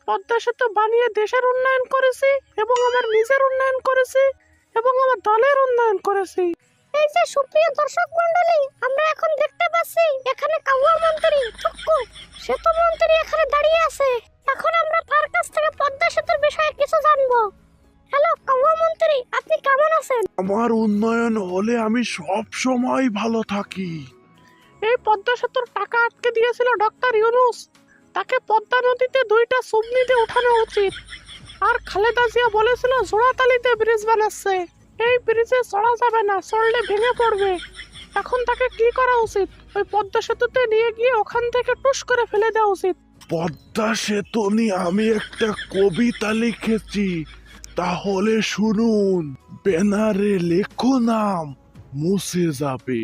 পদ্মা সেতু বানিয়ে দেশের উন্নয়ন করেছি এবং আমার নিজের উন্নয়ন করেছি এবং আমার দলের উন্নয়ন করেছি। এই যে সুপ্রিয় দর্শক মণ্ডলী, আমরা এখন দেখতে পাচ্ছি এখানে কাউয়া মন্ত্রী থুক্কু সেতু মন্ত্রী এখানে দাঁড়িয়ে আছে। এখন আমরা তার কাছ থেকে পদ্মা সেতুর বিষয়ে কিছু জানবো। হ্যালো কাউয়া মন্ত্রী, আপনি কেমন আছেন? আমার উন্নয়ন হলে আমি সব সময় ভালো থাকি। এই পদ্মা সেতুর টাকা আটকে দিয়েছিল ডক্টর ইউনূস, তাকে পদ্মা নদীতে 2টা সুবনিতে উঠানো উচিত। আর খালেদা জিয়া বলেছিল জোড়াতালিতে ব্রিজ বানাচ্ছে, এই ব্রিজে চড়া যাবে না, চড়লে ভেঙে পড়বে। এখন তাকে কি করা উচিত? ওই পদ্মা সেতুতে নিয়ে গিয়ে ওখান থেকে টুস করে ফেলে দেওয়া উচিত। পদ্মা সেতু নিয়ে আমি একটা কবিতা লিখেছি, তাহলে শুনুন। ব্যানারে লেখো নাম, মুছে যাবে।